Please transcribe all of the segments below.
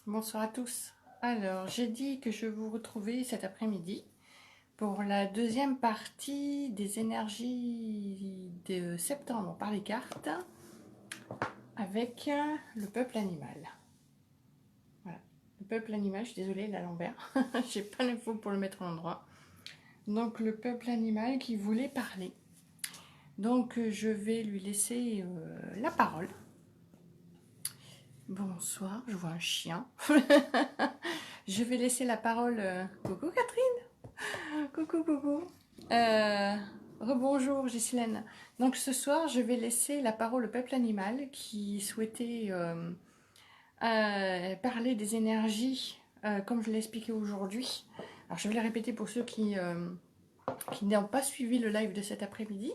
Bonsoir à tous. Alors, j'ai dit que je vous retrouvais cet après-midi pour la deuxième partie des énergies de septembre par les cartes avec le peuple animal. Voilà. Le peuple animal, je suis désolée, il est à l'envers. J'ai pas l'info pour le mettre à l'endroit. Donc, le peuple animal qui voulait parler. Donc, je vais lui laisser la parole. Bonsoir, je vois un chien. Je vais laisser la parole. Coucou Catherine. Coucou, coucou. Euh, Rebonjour Ghislaine. Donc ce soir, je vais laisser la parole au peuple animal qui souhaitait parler des énergies, comme je l'ai expliqué aujourd'hui. Alors je vais les répéter pour ceux qui n'ont pas suivi le live de cet après-midi.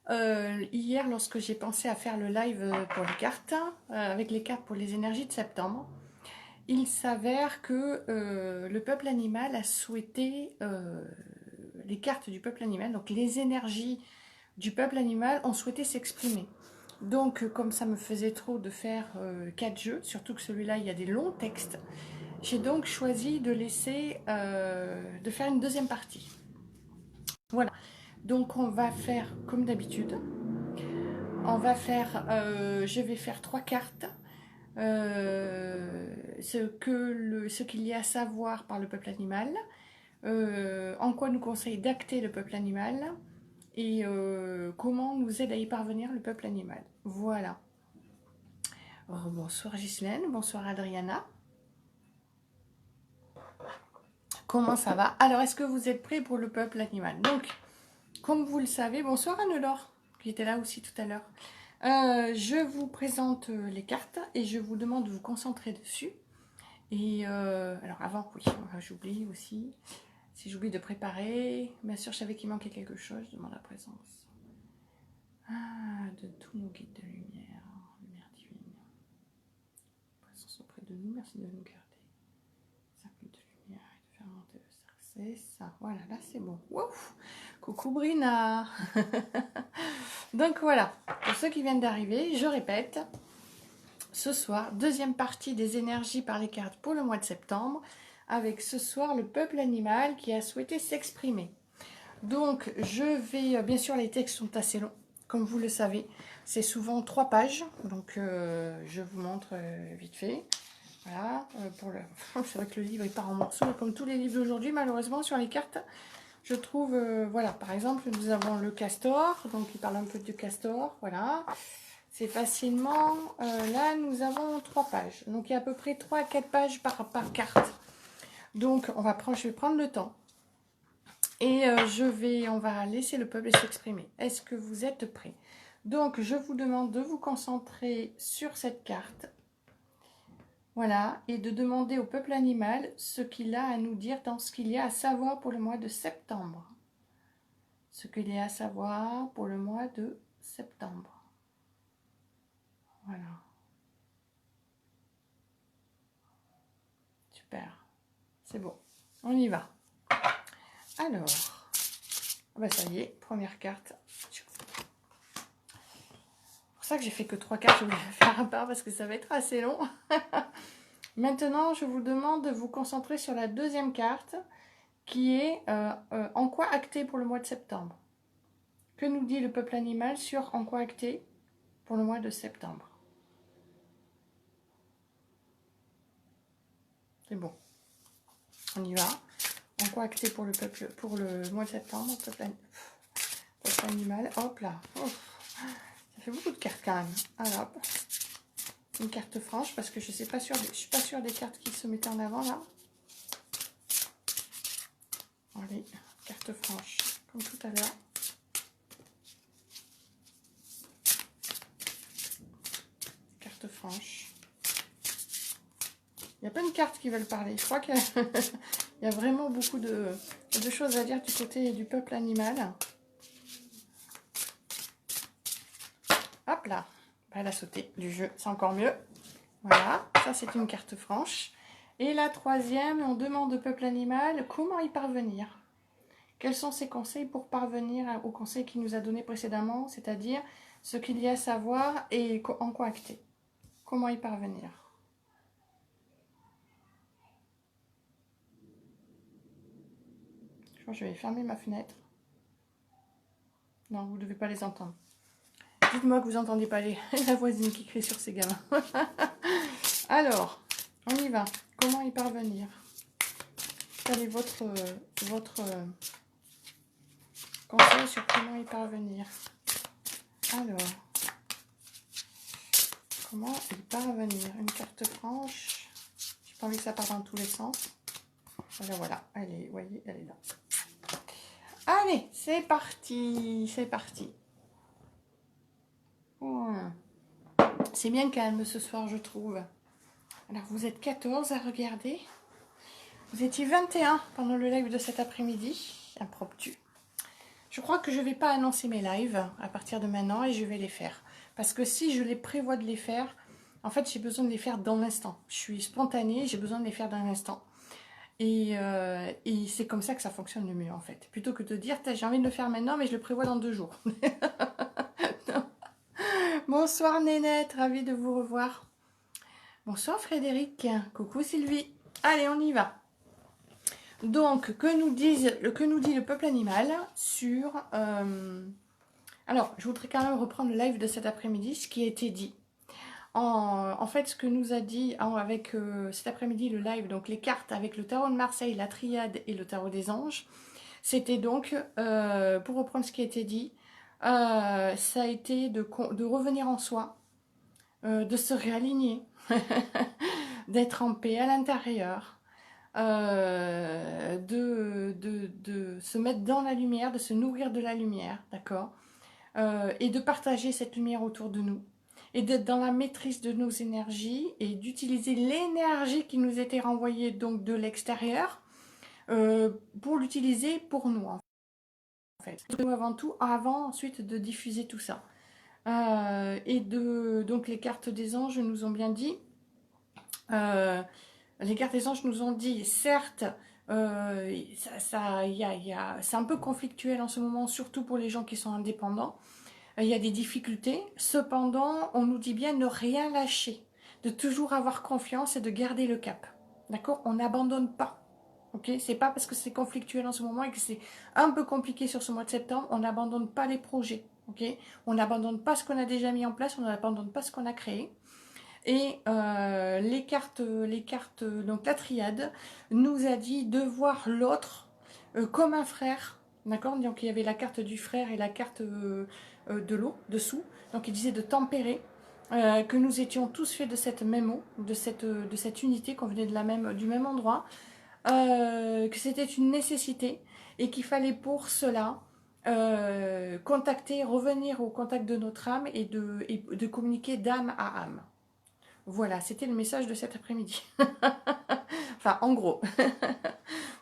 Hier, lorsque j'ai pensé à faire le live pour les cartes, avec les cartes pour les énergies de septembre, il s'avère que le peuple animal a souhaité les cartes du peuple animal, donc les énergies du peuple animal ont souhaité s'exprimer. Donc, comme ça me faisait trop de faire 4 jeux, surtout que celui-là, il y a des longs textes, j'ai donc choisi de laisser, de faire une deuxième partie. Voilà. Donc, on va faire comme d'habitude. On va faire, je vais faire 3 cartes. Ce qu'il y a à savoir par le peuple animal, en quoi nous conseille d'acter le peuple animal et comment nous aide à y parvenir le peuple animal. Voilà. Bonsoir Ghislaine, bonsoir Adriana. Comment ça va? Alors, est-ce que vous êtes prêts pour le peuple animal? Donc, comme vous le savez, bonsoir Anne-Laure, qui était là aussi tout à l'heure. Je vous présente les cartes et je vous demande de vous concentrer dessus. Et alors avant, oui, j'oublie aussi. Si j'oublie de préparer, bien sûr, je savais qu'il manquait quelque chose, je demande la présence. Ah, de tous nos guides de lumière, lumière divine. Présence auprès de nous, merci de nous garder. Cercle de lumière et de faire monter le cercle. C'est ça, voilà, là c'est bon. Ouf. Coucou Brina. Donc voilà, pour ceux qui viennent d'arriver, je répète, ce soir, deuxième partie des énergies par les cartes pour le mois de septembre, avec ce soir le peuple animal qui a souhaité s'exprimer. Donc je vais, bien sûr les textes sont assez longs, comme vous le savez, c'est souvent 3 pages, donc je vous montre vite fait. Voilà, c'est vrai que le livre il part en morceaux, comme tous les livres d'aujourd'hui malheureusement sur les cartes. Je trouve, voilà, par exemple, nous avons le castor, donc il parle un peu du castor, voilà. C'est facilement, là nous avons 3 pages, donc il y a à peu près 3 à 4 pages par carte. Donc je vais prendre le temps et on va laisser le peuple s'exprimer. Est-ce que vous êtes prêts? Donc je vous demande de vous concentrer sur cette carte, voilà, et de demander au peuple animal ce qu'il a à nous dire dans ce qu'il y a à savoir pour le mois de septembre. Ce qu'il y a à savoir pour le mois de septembre. Voilà. Super. C'est bon. On y va. Alors, bah ça y est, première carte. C'est pour ça que j'ai fait que 3 cartes, je vais faire à part parce que ça va être assez long. Maintenant, je vous demande de vous concentrer sur la deuxième carte qui est en quoi acter pour le mois de septembre. Que nous dit le peuple animal sur en quoi acter pour le mois de septembre? C'est bon. On y va. En quoi acter pour le mois de septembre, peuple animal. Hop là. Ouf. Ça fait beaucoup de cartes quand même. Alors, une carte franche parce que je suis pas sûre des cartes qui se mettaient en avant là. Allez, carte franche, comme tout à l'heure. Carte franche. Il y a plein de cartes qui veulent parler. Je crois qu'il y a vraiment beaucoup de choses à dire du côté du peuple animal. Hop là. Bah, elle a sauté du jeu, c'est encore mieux. Voilà, ça c'est une carte franche. Et la troisième, on demande au peuple animal comment y parvenir. Quels sont ses conseils pour parvenir au conseil qu'il nous a donné précédemment, c'est-à-dire ce qu'il y a à savoir et en quoi acter. Comment y parvenir? crois que je vais fermer ma fenêtre. Non, vous ne devez pas les entendre. Dites-moi que vous n'entendez pas la voisine qui crie sur ses gamins. Alors, on y va. Comment y parvenir? Quel est votre conseil sur comment y parvenir? Alors, comment y parvenir? Une carte franche. J'ai pas envie que ça parte dans tous les sens. Voilà, allez, vous voyez, elle est là. Allez, c'est parti, c'est parti. C'est bien calme ce soir, je trouve. Alors, vous êtes 14 à regarder. Vous étiez 21 pendant le live de cet après-midi. Impromptu. Je crois que je ne vais pas annoncer mes lives à partir de maintenant et je vais les faire. Parce que si je les prévois de les faire, en fait, j'ai besoin de les faire dans l'instant. Je suis spontanée, j'ai besoin de les faire dans l'instant. Et c'est comme ça que ça fonctionne le mieux, en fait. Plutôt que de dire, j'ai envie de le faire maintenant, mais je le prévois dans 2 jours. Bonsoir Nénette, ravie de vous revoir. Bonsoir Frédéric, coucou Sylvie. Allez, on y va. Donc, que nous dit le peuple animal sur... Alors, je voudrais quand même reprendre le live de cet après-midi, ce qui a été dit. En fait, ce que nous a dit avec cet après-midi le live, donc les cartes avec le tarot de Marseille, la triade et le tarot des anges, c'était donc, pour reprendre ce qui a été dit, ça a été de revenir en soi, de se réaligner, d'être en paix à l'intérieur, de se mettre dans la lumière, de se nourrir de la lumière, d'accord, et de partager cette lumière autour de nous, et d'être dans la maîtrise de nos énergies, et d'utiliser l'énergie qui nous était renvoyée donc de l'extérieur, pour l'utiliser pour nous, en fait. Nous avant tout, avant ensuite de diffuser tout ça. Donc les cartes des anges nous ont bien dit, les cartes des anges nous ont dit, certes, c'est un peu conflictuel en ce moment, surtout pour les gens qui sont indépendants. Il y a des difficultés. Cependant, on nous dit bien ne rien lâcher, de toujours avoir confiance et de garder le cap. D'accord? On n'abandonne pas. Ok? C'est pas parce que c'est conflictuel en ce moment et que c'est un peu compliqué sur ce mois de septembre, on n'abandonne pas les projets. Ok? On n'abandonne pas ce qu'on a déjà mis en place, on n'abandonne pas ce qu'on a créé. Et les cartes, donc la triade, nous a dit de voir l'autre comme un frère. D'accord? Donc il y avait la carte du frère et la carte de l'eau dessous. Donc il disait de tempérer, que nous étions tous faits de cette même eau, de cette unité, qu'on venait du même endroit, que c'était une nécessité et qu'il fallait pour cela revenir au contact de notre âme et de communiquer d'âme à âme. Voilà, c'était le message de cet après-midi. Enfin, en gros.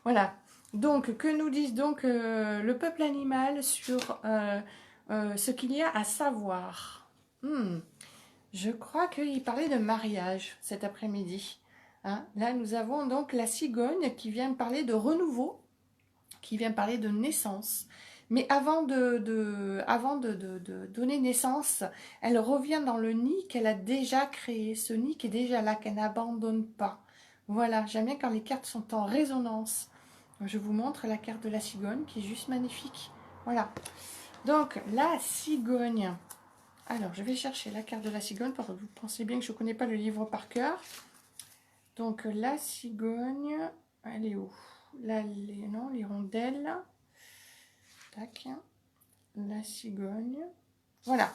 Voilà. Donc, que nous disent donc le peuple animal sur ce qu'il y a à savoir? Je crois qu'il parlait de mariage cet après-midi. Hein? Là, nous avons donc la cigogne qui vient parler de renouveau, qui vient parler de naissance. Mais avant de donner naissance, elle revient dans le nid qu'elle a déjà créé, ce nid qui est déjà là, qu'elle n'abandonne pas. Voilà, j'aime bien quand les cartes sont en résonance. Je vous montre la carte de la cigogne qui est juste magnifique. Voilà. Donc, la cigogne. Alors, je vais chercher la carte de la cigogne parce que vous pensez bien que je ne connais pas le livre par cœur. Donc, la cigogne, elle est où? Là, l'hirondelle. Tac. La cigogne. Voilà.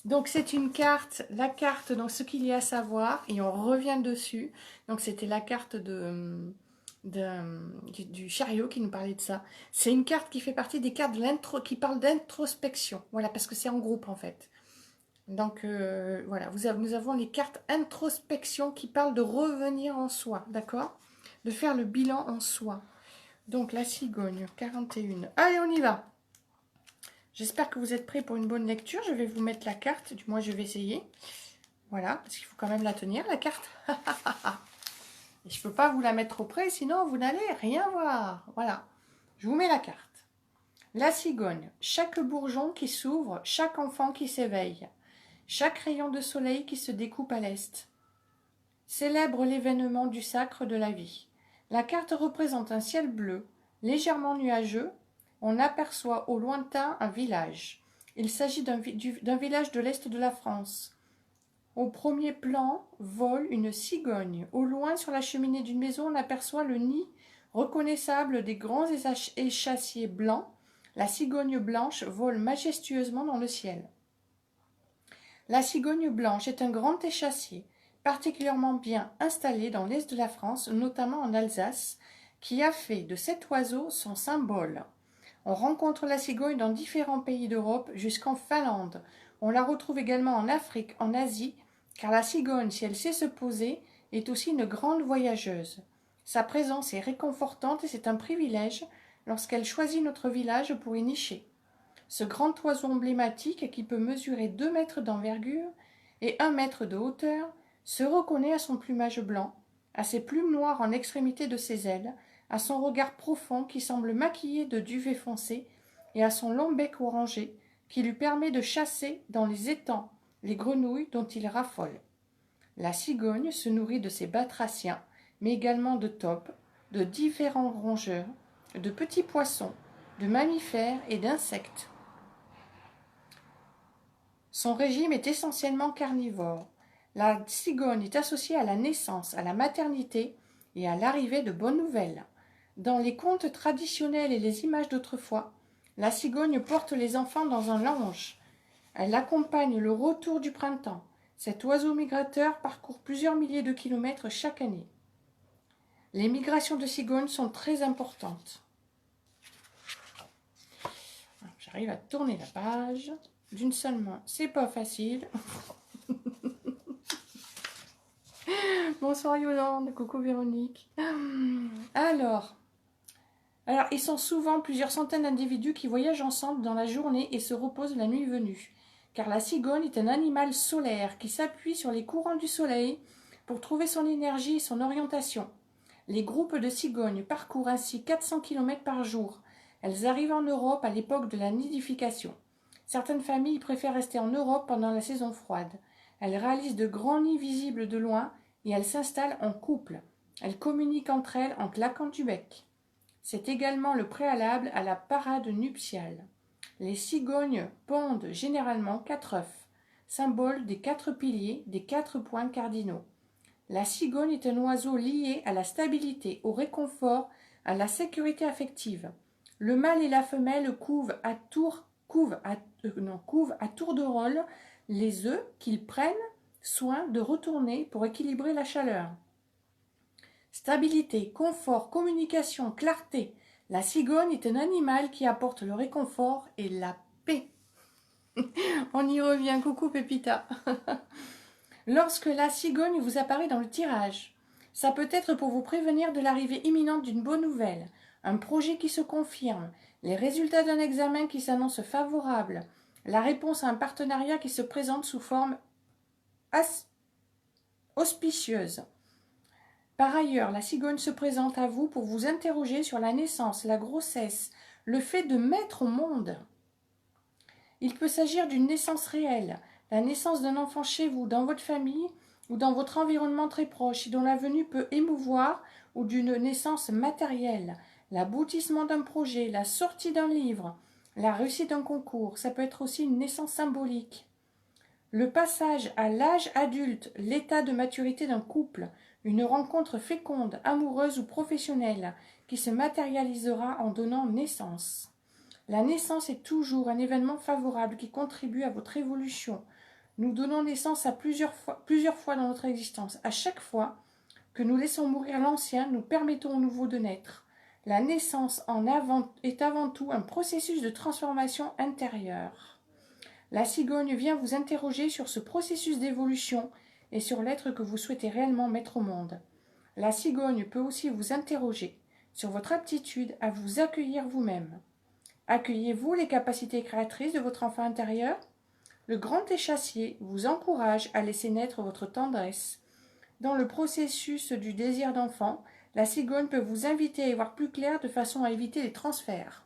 Donc, c'est une carte, la carte, donc ce qu'il y a à savoir, et on revient dessus. Donc, c'était la carte du chariot qui nous parlait de ça. C'est une carte qui fait partie des cartes qui parlent d'introspection. Voilà, parce que c'est en groupe, en fait. Donc, voilà, nous avons les cartes introspection qui parlent de revenir en soi, d'accord? De faire le bilan en soi. Donc, la cigogne, 41. Allez, on y va! J'espère que vous êtes prêts pour une bonne lecture. Je vais vous mettre la carte, du moins je vais essayer. Voilà, parce qu'il faut quand même la tenir, la carte. Et je ne peux pas vous la mettre trop près, sinon vous n'allez rien voir. Voilà, je vous mets la carte. La cigogne, chaque bourgeon qui s'ouvre, chaque enfant qui s'éveille, chaque rayon de soleil qui se découpe à l'est. Célèbre l'événement du sacre de la vie. La carte représente un ciel bleu, légèrement nuageux, on aperçoit au lointain un village. Il s'agit d'un village de l'Est de la France. Au premier plan vole une cigogne. Au loin, sur la cheminée d'une maison, on aperçoit le nid reconnaissable des grands échassiers blancs. La cigogne blanche vole majestueusement dans le ciel. La cigogne blanche est un grand échassier, particulièrement bien installé dans l'est de la France, notamment en Alsace, qui a fait de cet oiseau son symbole. On rencontre la cigogne dans différents pays d'Europe, jusqu'en Finlande. On la retrouve également en Afrique, en Asie, car la cigogne, si elle sait se poser, est aussi une grande voyageuse. Sa présence est réconfortante et c'est un privilège lorsqu'elle choisit notre village pour y nicher. Ce grand oiseau emblématique, qui peut mesurer 2 mètres d'envergure et 1 mètre de hauteur, se reconnaît à son plumage blanc, à ses plumes noires en extrémité de ses ailes, à son regard profond qui semble maquillé de duvet foncé, et à son long bec orangé qui lui permet de chasser dans les étangs les grenouilles dont il raffole. La cigogne se nourrit de ses batraciens, mais également de taupes, de différents rongeurs, de petits poissons, de mammifères et d'insectes. Son régime est essentiellement carnivore. La cigogne est associée à la naissance, à la maternité et à l'arrivée de bonnes nouvelles. Dans les contes traditionnels et les images d'autrefois, la cigogne porte les enfants dans un lange. Elle accompagne le retour du printemps. Cet oiseau migrateur parcourt plusieurs milliers de kilomètres chaque année. Les migrations de cigognes sont très importantes. J'arrive à tourner la page d'une seule main. C'est pas facile. Bonsoir Yolande, coucou Véronique. Alors, ils sont souvent plusieurs centaines d'individus qui voyagent ensemble dans la journée et se reposent la nuit venue. Car la cigogne est un animal solaire qui s'appuie sur les courants du soleil pour trouver son énergie et son orientation. Les groupes de cigognes parcourent ainsi 400 km par jour. Elles arrivent en Europe à l'époque de la nidification. Certaines familles préfèrent rester en Europe pendant la saison froide. Elles réalisent de grands nids visibles de loin et elles s'installent en couple. Elles communiquent entre elles en claquant du bec. C'est également le préalable à la parade nuptiale. Les cigognes pondent généralement 4 œufs, symbole des 4 piliers, des 4 points cardinaux. La cigogne est un oiseau lié à la stabilité, au réconfort, à la sécurité affective. Le mâle et la femelle couvent à tour de rôle les œufs qu'ils prennent soin de retourner pour équilibrer la chaleur. Stabilité, confort, communication, clarté. La cigogne est un animal qui apporte le réconfort et la paix. On y revient, coucou Pépita. Lorsque la cigogne vous apparaît dans le tirage, ça peut être pour vous prévenir de l'arrivée imminente d'une bonne nouvelle, un projet qui se confirme, les résultats d'un examen qui s'annonce favorable, la réponse à un partenariat qui se présente sous forme auspicieuse. Par ailleurs, la cigogne se présente à vous pour vous interroger sur la naissance, la grossesse, le fait de mettre au monde. Il peut s'agir d'une naissance réelle, la naissance d'un enfant chez vous, dans votre famille ou dans votre environnement très proche, et dont la venue peut émouvoir, ou d'une naissance matérielle, l'aboutissement d'un projet, la sortie d'un livre, la réussite d'un concours. Ça peut être aussi une naissance symbolique. Le passage à l'âge adulte, l'état de maturité d'un couple, une rencontre féconde, amoureuse ou professionnelle, qui se matérialisera en donnant naissance. La naissance est toujours un événement favorable qui contribue à votre évolution. Nous donnons naissance à plusieurs fois dans notre existence. À chaque fois que nous laissons mourir l'ancien, nous permettons au nouveau de naître. La naissance est avant tout un processus de transformation intérieure. La cigogne vient vous interroger sur ce processus d'évolution et sur l'être que vous souhaitez réellement mettre au monde. La cigogne peut aussi vous interroger sur votre aptitude à vous accueillir vous-même. Accueillez-vous les capacités créatrices de votre enfant intérieur? Le grand échassier vous encourage à laisser naître votre tendresse. Dans le processus du désir d'enfant, la cigogne peut vous inviter à y voir plus clair de façon à éviter les transferts.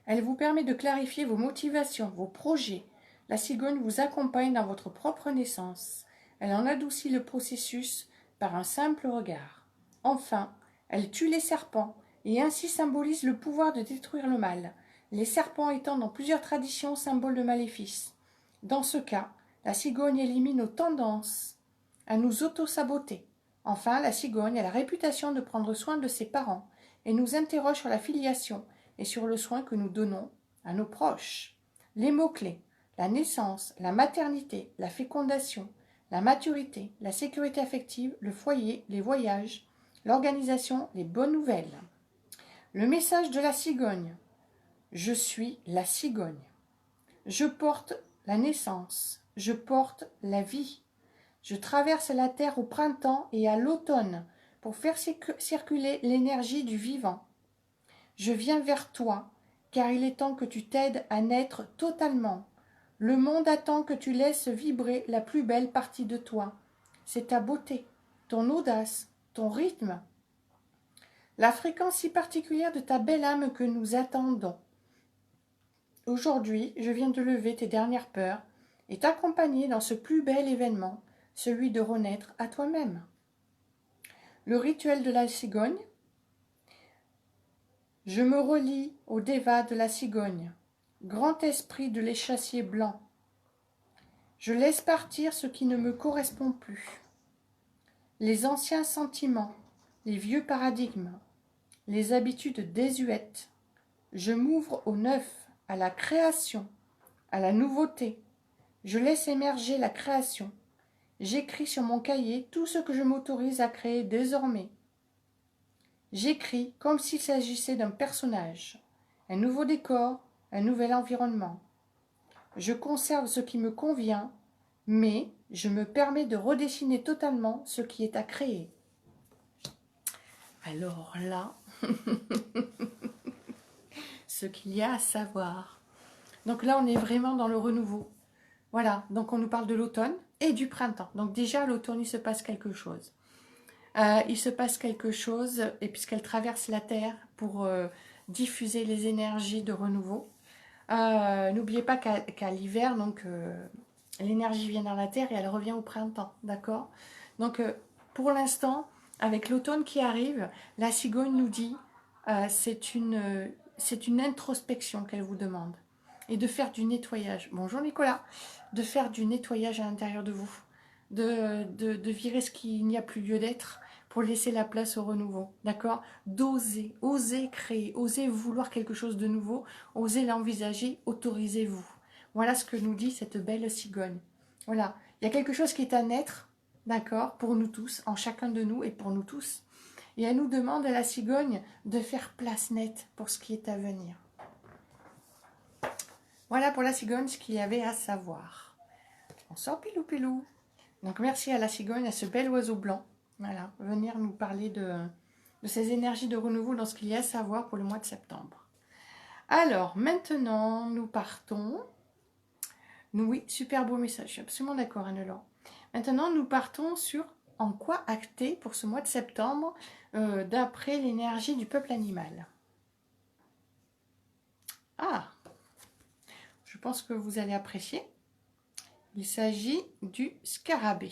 Elle vous permet de clarifier vos motivations, vos projets. La cigogne vous accompagne dans votre propre naissance. Elle en adoucit le processus par un simple regard. Enfin, elle tue les serpents et ainsi symbolise le pouvoir de détruire le mal, les serpents étant dans plusieurs traditions symbole de maléfice. Dans ce cas, la cigogne élimine nos tendances à nous auto-saboter. Enfin, la cigogne a la réputation de prendre soin de ses parents et nous interroge sur la filiation et sur le soin que nous donnons à nos proches. Les mots-clés: la naissance, la maternité, la fécondation, la maturité, la sécurité affective, le foyer, les voyages, l'organisation, les bonnes nouvelles. Le message de la cigogne: je suis la cigogne. Je porte la naissance, je porte la vie. Je traverse la terre au printemps et à l'automne pour faire circuler l'énergie du vivant. Je viens vers toi, car il est temps que tu t'aides à naître totalement. Le monde attend que tu laisses vibrer la plus belle partie de toi. C'est ta beauté, ton audace, ton rythme, la fréquence si particulière de ta belle âme que nous attendons. Aujourd'hui, je viens de lever tes dernières peurs et t'accompagner dans ce plus bel événement, celui de renaître à toi-même. Le rituel de la cigogne. Je me relie au déva de la cigogne, grand esprit de l'échassier blanc. Je laisse partir ce qui ne me correspond plus. Les anciens sentiments, les vieux paradigmes, les habitudes désuètes. Je m'ouvre au neuf, à la création, à la nouveauté. Je laisse émerger la création. J'écris sur mon cahier tout ce que je m'autorise à créer désormais. J'écris comme s'il s'agissait d'un personnage, un nouveau décor, un nouvel environnement. Je conserve ce qui me convient, mais je me permets de redessiner totalement ce qui est à créer. Alors là, ce qu'il y a à savoir. Donc là, on est vraiment dans le renouveau. Voilà, donc on nous parle de l'automne et du printemps. Donc déjà, à l'automne, il se passe quelque chose. Il se passe quelque chose, et puisqu'elle traverse la Terre pour diffuser les énergies de renouveau. N'oubliez pas qu'à l'hiver, donc l'énergie vient dans la Terre et elle revient au printemps, d'accord? Donc pour l'instant, avec l'automne qui arrive, la cigogne nous dit c'est une introspection qu'elle vous demande. Et de faire du nettoyage. Bonjour Nicolas. De faire du nettoyage à l'intérieur de vous. De virer ce qu'il n'y a plus lieu d'être pour laisser la place au renouveau, d'accord? D'oser, oser créer, oser vouloir quelque chose de nouveau, oser l'envisager, autorisez-vous. Voilà ce que nous dit cette belle cigogne. Voilà, il y a quelque chose qui est à naître, d'accord, pour nous tous, en chacun de nous et pour nous tous. Et elle nous demande à la cigogne de faire place nette pour ce qui est à venir. Voilà pour la cigogne ce qu'il y avait à savoir. On sort pilou pilou. Donc merci à la cigogne, à ce bel oiseau blanc. Voilà, venir nous parler de ces énergies de renouveau dans ce qu'il y a à savoir pour le mois de septembre. Alors, maintenant, nous partons. Oui, super beau message, je suis absolument d'accord, Anne-Laure. Maintenant, nous partons sur en quoi acter pour ce mois de septembre d'après l'énergie du peuple animal. Ah, je pense que vous allez apprécier. Il s'agit du scarabée.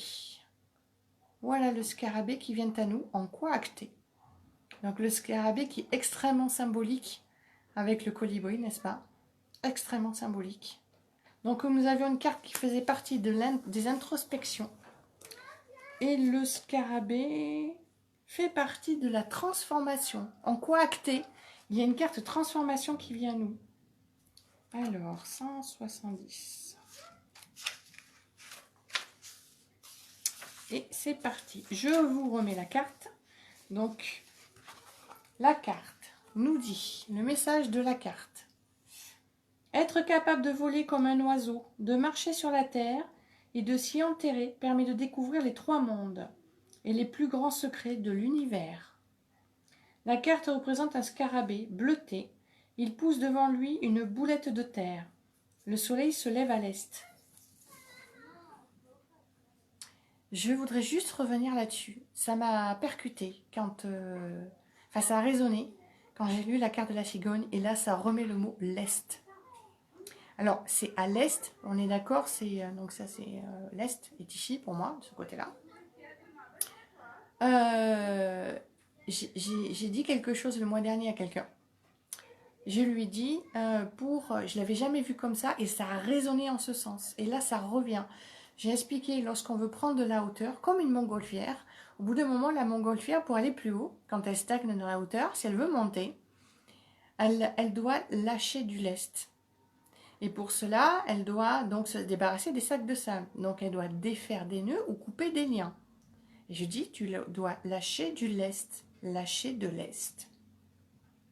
Voilà le scarabée qui vient à nous. En quoi acter? Donc le scarabée qui est extrêmement symbolique avec le colibri, n'est-ce pas? Extrêmement symbolique. Donc nous avions une carte qui faisait partie des introspections. Et le scarabée fait partie de la transformation. En quoi acter? Il y a une carte transformation qui vient à nous. Alors, 170. Et c'est parti. Je vous remets la carte. Donc, la carte nous dit, le message de la carte. Être capable de voler comme un oiseau, de marcher sur la terre et de s'y enterrer permet de découvrir les 3 mondes et les plus grands secrets de l'univers. La carte représente un scarabée bleuté. Il pousse devant lui une boulette de terre. Le soleil se lève à l'est. Je voudrais juste revenir là-dessus. Ça m'a percuté quand... Enfin, ça a résonné quand j'ai lu la carte de la cigogne. Et là, ça remet le mot l'est. Alors, c'est à l'est, on est d'accord. Donc ça, c'est l'est est ici pour moi, de ce côté-là. j'ai dit quelque chose le mois dernier à quelqu'un. Je lui dis, je l'avais jamais vu comme ça et ça a résonné en ce sens. Et là, ça revient. J'ai expliqué, lorsqu'on veut prendre de la hauteur, comme une montgolfière, au bout d'un moment, la montgolfière, pour aller plus haut, quand elle stagne dans la hauteur, si elle veut monter, elle doit lâcher du lest. Et pour cela, elle doit donc se débarrasser des sacs de sable. Donc, elle doit défaire des nœuds ou couper des liens. Et je dis, tu dois lâcher du lest, lâcher de l'est.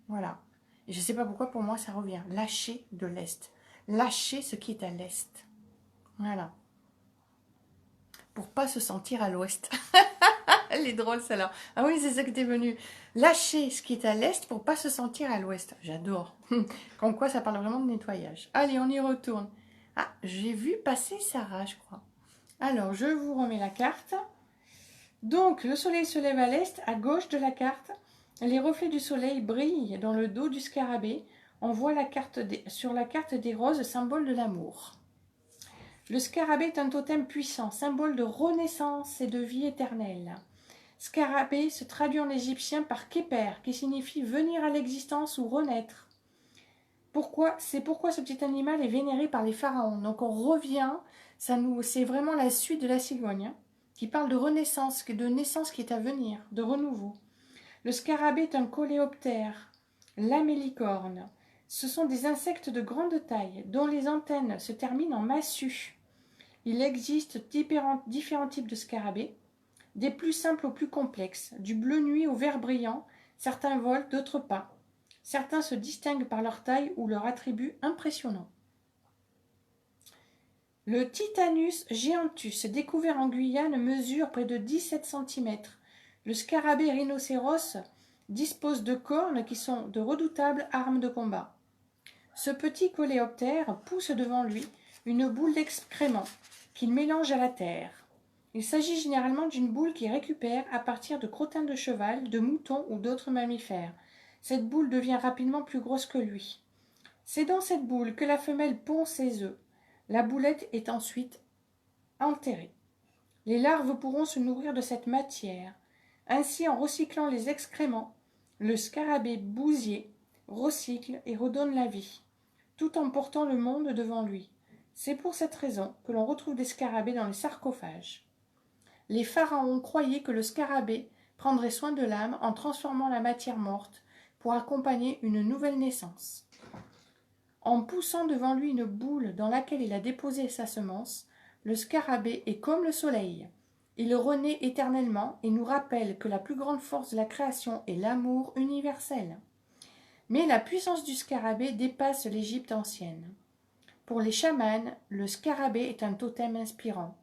Voilà. Et je ne sais pas pourquoi, pour moi, ça revient. Lâcher de l'est. Lâcher ce qui est à l'est. Voilà. Pour pas se sentir à l'ouest. Elle est drôle, celle-là. Ah oui, c'est ça que t'es venu. Lâcher ce qui est à l'est pour pas se sentir à l'ouest. J'adore. Comme quoi, ça parle vraiment de nettoyage. Allez, on y retourne. Ah, j'ai vu passer Sarah, je crois. Alors, je vous remets la carte. Donc, le soleil se lève à l'est, à gauche de la carte. Les reflets du soleil brillent dans le dos du scarabée. On voit sur la carte des roses, symbole de l'amour. Le scarabée est un totem puissant, symbole de renaissance et de vie éternelle. Scarabée se traduit en égyptien par Képer, qui signifie venir à l'existence ou renaître. C'est pourquoi ce petit animal est vénéré par les pharaons. Donc on revient, c'est vraiment la suite de la cigogne, hein, qui parle de renaissance, de naissance qui est à venir, de renouveau. Le scarabée est un coléoptère, lamellicorne. Ce sont des insectes de grande taille, dont les antennes se terminent en massue. Il existe différents types de scarabées, des plus simples aux plus complexes, du bleu nuit au vert brillant, certains volent, d'autres pas. Certains se distinguent par leur taille ou leur attribut impressionnant. Le Titanus giantus, découvert en Guyane, mesure près de 17 cm. Le scarabée rhinocéros dispose de cornes qui sont de redoutables armes de combat. Ce petit coléoptère pousse devant lui une boule d'excréments qu'il mélange à la terre. Il s'agit généralement d'une boule qu'il récupère à partir de crottins de cheval, de moutons ou d'autres mammifères. Cette boule devient rapidement plus grosse que lui. C'est dans cette boule que la femelle pond ses œufs. La boulette est ensuite enterrée. Les larves pourront se nourrir de cette matière. Ainsi, en recyclant les excréments, le scarabée bousier recycle et redonne la vie, tout en portant le monde devant lui. C'est pour cette raison que l'on retrouve des scarabées dans les sarcophages. Les pharaons croyaient que le scarabée prendrait soin de l'âme en transformant la matière morte pour accompagner une nouvelle naissance. En poussant devant lui une boule dans laquelle il a déposé sa semence, le scarabée est comme le soleil. Il renaît éternellement et nous rappelle que la plus grande force de la création est l'amour universel. Mais la puissance du scarabée dépasse l'Égypte ancienne. Pour les chamans, le scarabée est un totem inspirant.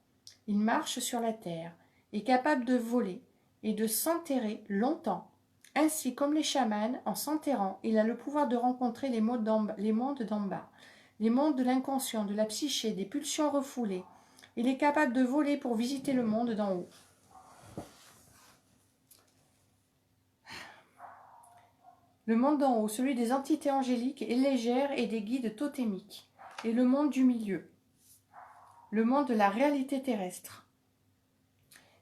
Il marche sur la terre, est capable de voler et de s'enterrer longtemps. Ainsi, comme les chamans, en s'enterrant, il a le pouvoir de rencontrer les mondes d'en bas, les mondes de l'inconscient, de la psyché, des pulsions refoulées. Il est capable de voler pour visiter le monde d'en haut. Le monde d'en haut, celui des entités angéliques et légères et des guides totémiques, et le monde du milieu, le monde de la réalité terrestre.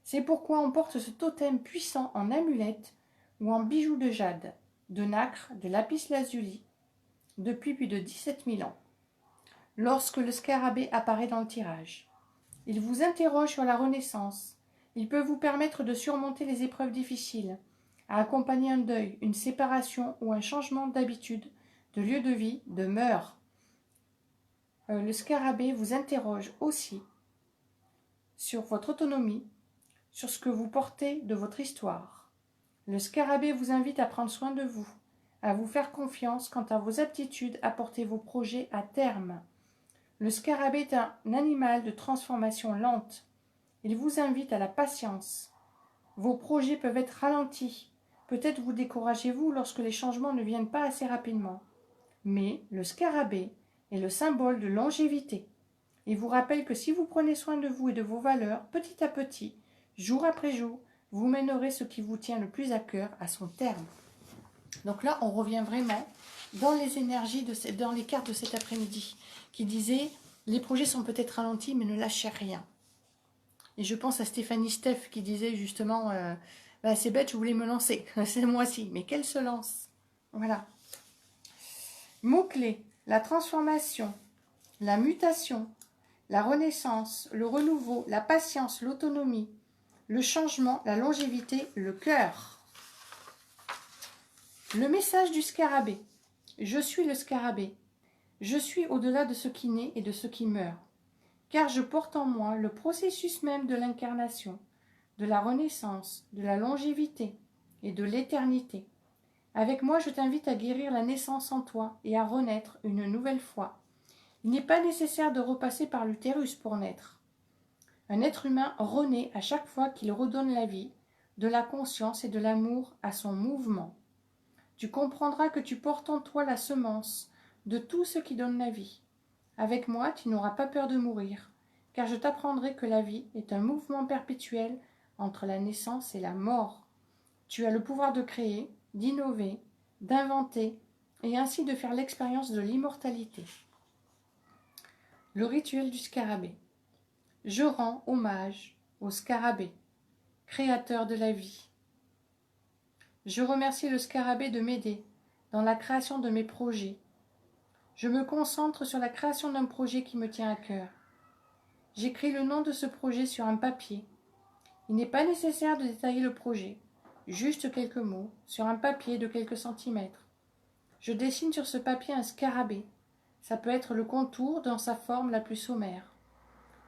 C'est pourquoi on porte ce totem puissant en amulette ou en bijoux de jade, de nacre, de lapis-lazuli, depuis plus de 17 000 ans. Lorsque le scarabée apparaît dans le tirage, il vous interroge sur la renaissance. Il peut vous permettre de surmonter les épreuves difficiles, à accompagner un deuil, une séparation ou un changement d'habitude, de lieu de vie, de mœurs. Le scarabée vous interroge aussi sur votre autonomie, sur ce que vous portez de votre histoire. Le scarabée vous invite à prendre soin de vous, à vous faire confiance quant à vos aptitudes à porter vos projets à terme. Le scarabée est un animal de transformation lente. Il vous invite à la patience. Vos projets peuvent être ralentis. Peut-être vous découragez-vous lorsque les changements ne viennent pas assez rapidement. Mais le scarabée est le symbole de longévité. Il vous rappelle que si vous prenez soin de vous et de vos valeurs, petit à petit, jour après jour, vous mènerez ce qui vous tient le plus à cœur à son terme. Donc là, on revient vraiment dans les énergies, dans les cartes de cet après-midi, qui disaient, les projets sont peut-être ralentis, mais ne lâchez rien. Et je pense à Stéphanie Steph qui disait justement, bah, c'est bête, je voulais me lancer, c'est moi-ci, mais qu'elle se lance. Voilà. Mots-clés, la transformation, la mutation, la renaissance, le renouveau, la patience, l'autonomie, le changement, la longévité, le cœur. Le message du scarabée. Je suis le scarabée. Je suis au-delà de ce qui naît et de ce qui meurt, car je porte en moi le processus même de l'incarnation, de la renaissance, de la longévité et de l'éternité. Avec moi, je t'invite à guérir la naissance en toi et à renaître une nouvelle fois. Il n'est pas nécessaire de repasser par l'utérus pour naître. Un être humain renaît à chaque fois qu'il redonne la vie, de la conscience et de l'amour à son mouvement. Tu comprendras que tu portes en toi la semence de tout ce qui donne la vie. Avec moi, tu n'auras pas peur de mourir, car je t'apprendrai que la vie est un mouvement perpétuel entre la naissance et la mort. Tu as le pouvoir de créer, d'innover, d'inventer, et ainsi de faire l'expérience de l'immortalité. Le rituel du scarabée. Je rends hommage au scarabée, créateur de la vie. Je remercie le scarabée de m'aider dans la création de mes projets. Je me concentre sur la création d'un projet qui me tient à cœur. J'écris le nom de ce projet sur un papier. Il n'est pas nécessaire de détailler le projet, juste quelques mots sur un papier de quelques centimètres. Je dessine sur ce papier un scarabée. Ça peut être le contour dans sa forme la plus sommaire.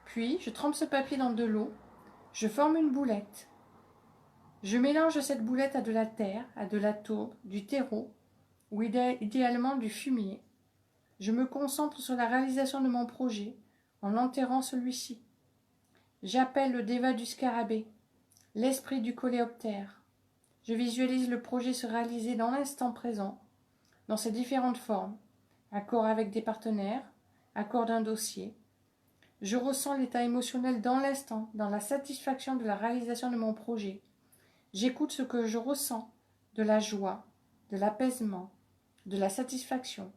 Puis, je trempe ce papier dans de l'eau. Je forme une boulette. Je mélange cette boulette à de la terre, à de la tourbe, du terreau, ou idéalement du fumier. Je me concentre sur la réalisation de mon projet en enterrant celui-ci. J'appelle le déva du scarabée, l'esprit du coléoptère. Je visualise le projet se réaliser dans l'instant présent, dans ses différentes formes, accord avec des partenaires, accord d'un dossier. Je ressens l'état émotionnel dans l'instant, dans la satisfaction de la réalisation de mon projet. J'écoute ce que je ressens, de la joie, de l'apaisement, de la satisfaction,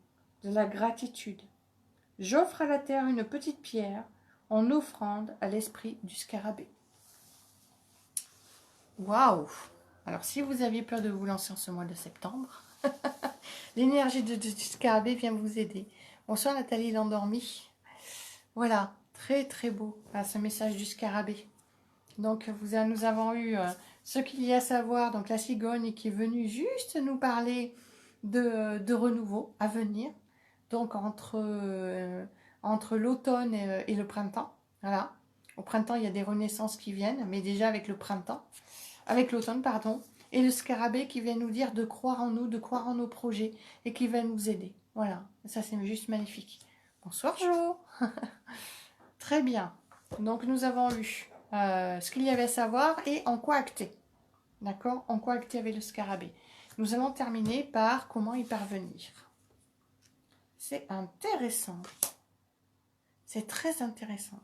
de la gratitude. J'offre à la terre une petite pierre en offrande à l'esprit du scarabée. Waouh! Alors si vous aviez peur de vous lancer en ce mois de septembre, l'énergie du scarabée vient vous aider. Bonsoir Nathalie l'endormie. Voilà, très très beau ce message du scarabée. Donc nous avons eu ce qu'il y a à savoir, donc la cigogne qui est venue juste nous parler de renouveau à venir, donc entre l'automne et le printemps. Voilà, au printemps il y a des renaissances qui viennent, mais déjà avec l'automne pardon, et le scarabée qui vient nous dire de croire en nous, de croire en nos projets et qui va nous aider. Voilà, ça c'est juste magnifique. Bonsoir Jo. Très bien, donc nous avons eu ce qu'il y avait à savoir et en quoi acter. D'accord? En quoi acter avec le scarabée. Nous allons terminer par comment y parvenir. C'est intéressant. C'est très intéressant.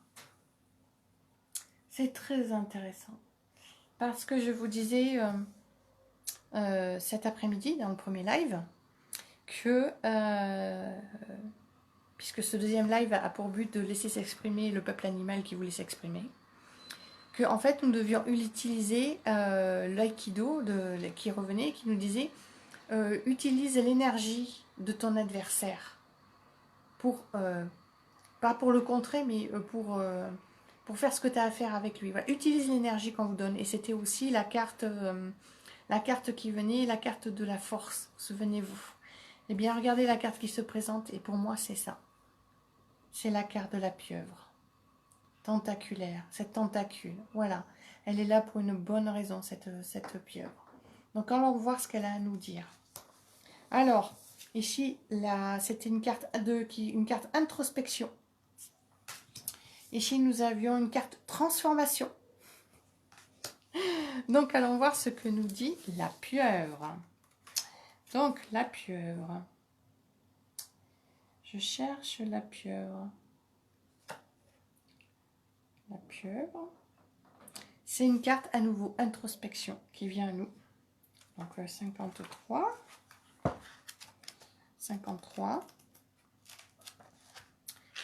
C'est très intéressant. Parce que je vous disais cet après-midi, dans le premier live, que puisque ce deuxième live a pour but de laisser s'exprimer le peuple animal qui voulait s'exprimer, que en fait nous devions utiliser l'aïkido qui revenait, qui nous disait utilise l'énergie de ton adversaire pour pas pour le contrer, mais pour faire ce que tu as à faire avec lui. Voilà. Utilise l'énergie qu'on vous donne. Et c'était aussi la carte qui venait, la carte de la force. Souvenez-vous. Eh bien, regardez la carte qui se présente. Et pour moi, c'est ça. C'est la carte de la pieuvre. Tentaculaire. Cette tentacule. Voilà. Elle est là pour une bonne raison, cette pieuvre. Donc, allons voir ce qu'elle a à nous dire. Alors, ici, c'était une carte introspection. Ici, nous avions une carte transformation. Donc, allons voir ce que nous dit la pieuvre. Donc, la pieuvre. Je cherche la pieuvre. La pieuvre. C'est une carte à nouveau introspection qui vient à nous. Donc, 53.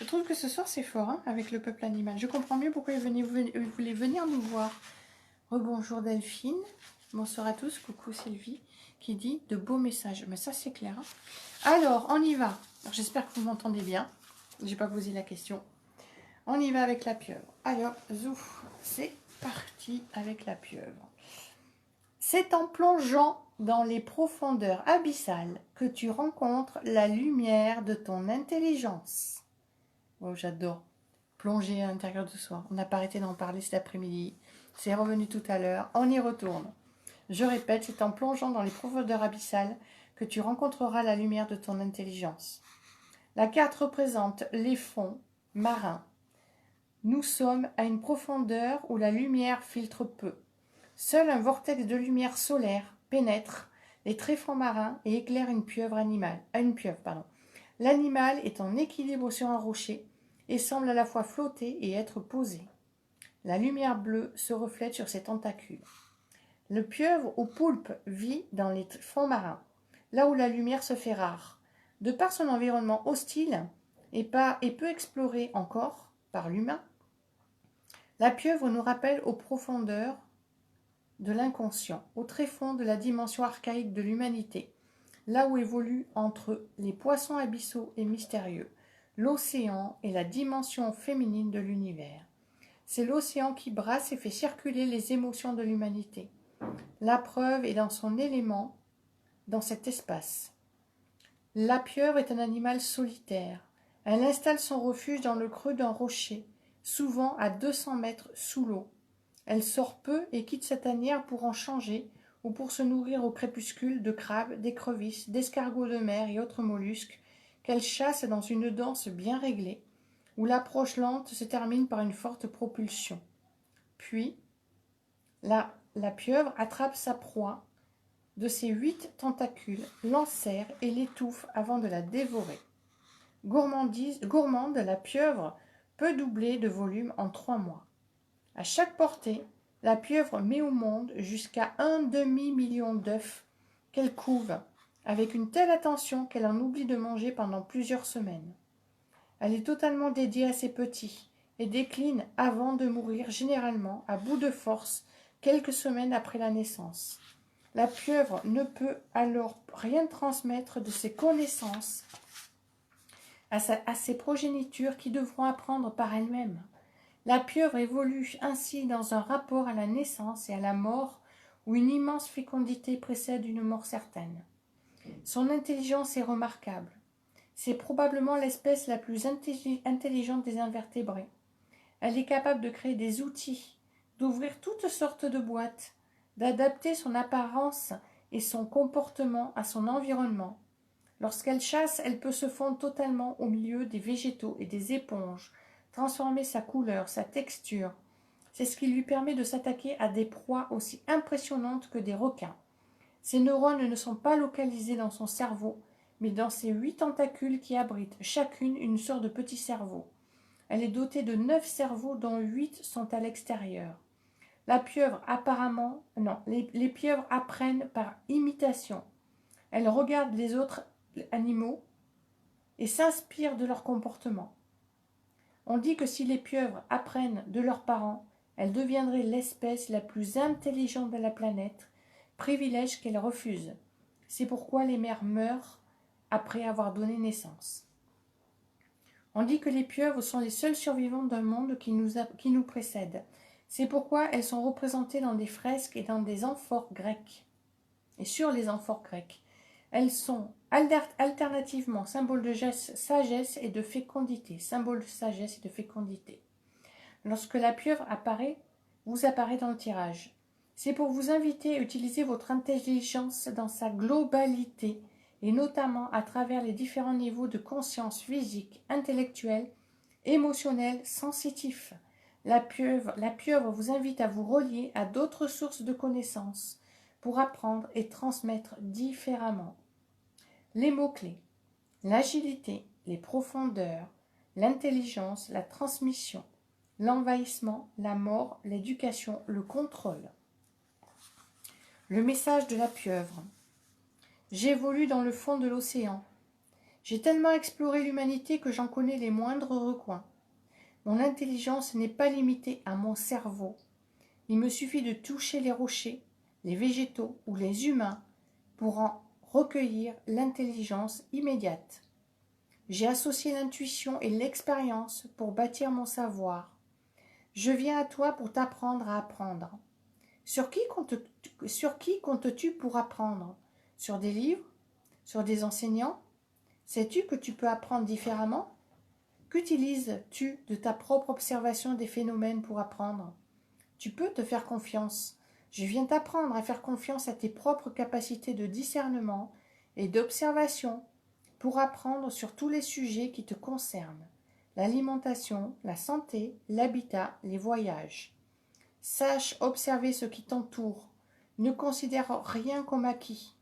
Je trouve que ce soir c'est fort hein, avec le peuple animal. Je comprends mieux pourquoi ils voulaient venir nous voir. Rebonjour Delphine. Bonsoir à tous. Coucou Sylvie qui dit de beaux messages. Mais ça c'est clair. Hein. Alors on y va. J'espère que vous m'entendez bien. Je n'ai pas posé la question. On y va avec la pieuvre. Alors zouf, c'est parti avec la pieuvre. C'est en plongeant dans les profondeurs abyssales que tu rencontres la lumière de ton intelligence. Oh, j'adore. Plonger à l'intérieur de soi. On n'a pas arrêté d'en parler cet après-midi. C'est revenu tout à l'heure. On y retourne. Je répète, c'est en plongeant dans les profondeurs abyssales que tu rencontreras la lumière de ton intelligence. La carte représente les fonds marins. Nous sommes à une profondeur où la lumière filtre peu. Seul un vortex de lumière solaire pénètre les tréfonds marins et éclaire une pieuvre. L'animal est en équilibre sur un rocher et semble à la fois flotter et être posé. La lumière bleue se reflète sur ses tentacules. Le pieuvre ou poulpe vit dans les fonds marins, là où la lumière se fait rare. De par son environnement hostile et peu exploré encore par l'humain, la pieuvre nous rappelle aux profondeurs de l'inconscient, au tréfonds de la dimension archaïque de l'humanité, là où évolue entre les poissons abyssaux et mystérieux, l'océan et la dimension féminine de l'univers. C'est l'océan qui brasse et fait circuler les émotions de l'humanité. La preuve est dans son élément, dans cet espace. La pieuvre est un animal solitaire. Elle installe son refuge dans le creux d'un rocher, souvent à 200 mètres sous l'eau. Elle sort peu et quitte sa tanière pour en changer ou pour se nourrir au crépuscule de crabes, d'écrevisses, d'escargots de mer et autres mollusques qu'elle chasse dans une danse bien réglée, où l'approche lente se termine par une forte propulsion. Puis, la pieuvre attrape sa proie de ses 8 tentacules, l'enserre et l'étouffe avant de la dévorer. Gourmande, la pieuvre peut doubler de volume en 3 mois. À chaque portée, la pieuvre met au monde jusqu'à 1 demi-million d'œufs qu'elle couve, avec une telle attention qu'elle en oublie de manger pendant plusieurs semaines. Elle est totalement dédiée à ses petits et décline avant de mourir généralement à bout de force quelques semaines après la naissance. La pieuvre ne peut alors rien transmettre de ses connaissances à ses progénitures qui devront apprendre par elles-mêmes. La pieuvre évolue ainsi dans un rapport à la naissance et à la mort où une immense fécondité précède une mort certaine. Son intelligence est remarquable. C'est probablement l'espèce la plus intelligente des invertébrés. Elle est capable de créer des outils, d'ouvrir toutes sortes de boîtes, d'adapter son apparence et son comportement à son environnement. Lorsqu'elle chasse, elle peut se fondre totalement au milieu des végétaux et des éponges, transformer sa couleur, sa texture. C'est ce qui lui permet de s'attaquer à des proies aussi impressionnantes que des requins. Ses neurones ne sont pas localisés dans son cerveau, mais dans ses 8 tentacules qui abritent chacune une sorte de petit cerveau. Elle est dotée de 9 cerveaux dont 8 sont à l'extérieur. Les pieuvres apprennent par imitation. Elles regardent les autres animaux et s'inspirent de leur comportement. On dit que si les pieuvres apprennent de leurs parents, elles deviendraient l'espèce la plus intelligente de la planète, privilège qu'elles refusent. C'est pourquoi les mères meurent après avoir donné naissance. On dit que les pieuvres sont les seules survivantes d'un monde qui nous précède. C'est pourquoi elles sont représentées dans des fresques et dans des amphores grecques. Et sur les amphores grecques, elles sont alternativement symboles de sagesse et de fécondité. Symbole de sagesse et de fécondité. Lorsque la pieuvre vous apparaît dans le tirage. C'est pour vous inviter à utiliser votre intelligence dans sa globalité et notamment à travers les différents niveaux de conscience physique, intellectuelle, émotionnelle, sensitif. La pieuvre vous invite à vous relier à d'autres sources de connaissances pour apprendre et transmettre différemment. Les mots-clés: l'agilité, les profondeurs, l'intelligence, la transmission, l'envahissement, la mort, l'éducation, le contrôle. Le message de la pieuvre. J'évolue dans le fond de l'océan. J'ai tellement exploré l'humanité que j'en connais les moindres recoins. Mon intelligence n'est pas limitée à mon cerveau. Il me suffit de toucher les rochers, les végétaux ou les humains pour en recueillir l'intelligence immédiate. J'ai associé l'intuition et l'expérience pour bâtir mon savoir. Je viens à toi pour t'apprendre à apprendre. Sur qui comptes-tu pour apprendre? Sur des livres? Sur des enseignants? Sais-tu que tu peux apprendre différemment? Qu'utilises-tu de ta propre observation des phénomènes pour apprendre? Tu peux te faire confiance. Je viens t'apprendre à faire confiance à tes propres capacités de discernement et d'observation pour apprendre sur tous les sujets qui te concernent. L'alimentation, la santé, l'habitat, les voyages. Sache observer ce qui t'entoure. Ne considère rien comme acquis.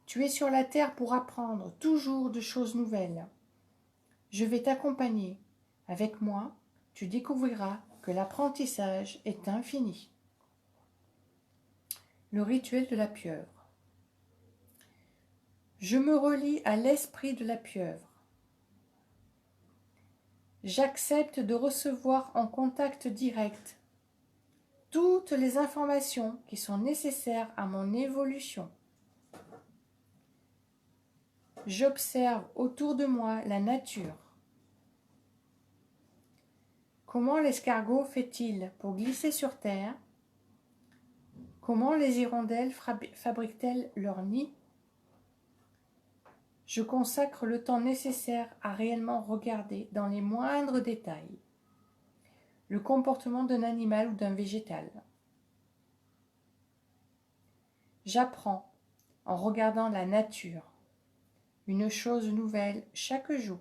Tu es sur la terre pour apprendre toujours de choses nouvelles. Je vais t'accompagner. Avec moi, tu découvriras que l'apprentissage est infini. Le rituel de la pieuvre. Je me relie à l'esprit de la pieuvre. J'accepte de recevoir en contact direct toutes les informations qui sont nécessaires à mon évolution. J'observe autour de moi la nature. Comment l'escargot fait-il pour glisser sur terre? Comment les hirondelles fabriquent-elles leur nid? Je consacre le temps nécessaire à réellement regarder dans les moindres détails le comportement d'un animal ou d'un végétal. J'apprends en regardant la nature, une chose nouvelle chaque jour.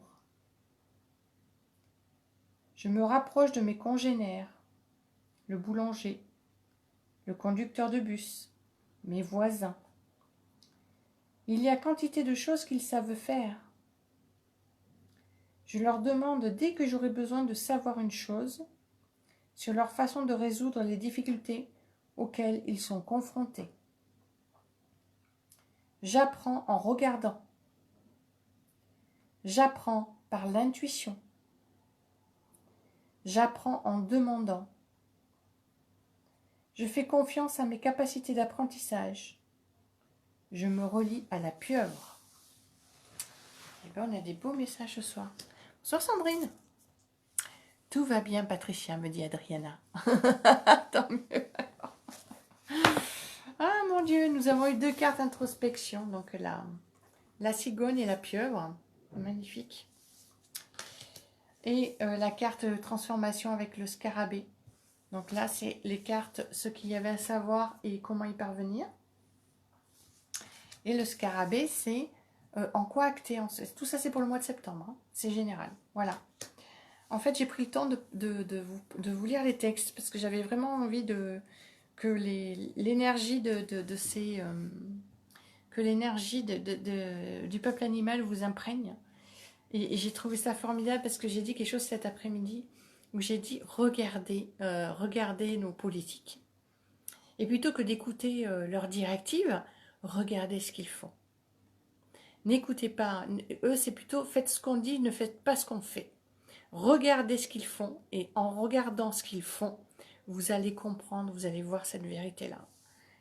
Je me rapproche de mes congénères, le boulanger, le conducteur de bus, mes voisins. Il y a quantité de choses qu'ils savent faire. Je leur demande dès que j'aurai besoin de savoir une chose sur leur façon de résoudre les difficultés auxquelles ils sont confrontés. J'apprends en regardant. J'apprends par l'intuition. J'apprends en demandant. Je fais confiance à mes capacités d'apprentissage. Je me relie à la pieuvre. Eh bien, on a des beaux messages ce soir. Bonsoir Sandrine. Tout va bien Patricia, me dit Adriana. Tant mieux. Ah mon Dieu, nous avons eu 2 cartes introspection. Donc la cigogne et la pieuvre. Magnifique. Et la carte transformation avec le scarabée. Donc là, c'est les cartes, ce qu'il y avait à savoir et comment y parvenir. Et le scarabée, c'est en quoi acter. Tout ça, c'est pour le mois de septembre. Hein. C'est général. Voilà. En fait, j'ai pris le temps de vous lire les textes parce que j'avais vraiment envie que l'énergie du peuple animal vous imprègne. Et j'ai trouvé ça formidable parce que j'ai dit quelque chose cet après-midi où j'ai dit regardez nos politiques. Et plutôt que d'écouter leurs directives, regardez ce qu'ils font. N'écoutez pas, eux c'est plutôt faites ce qu'on dit, ne faites pas ce qu'on fait. Regardez ce qu'ils font et en regardant ce qu'ils font, vous allez comprendre, vous allez voir cette vérité-là.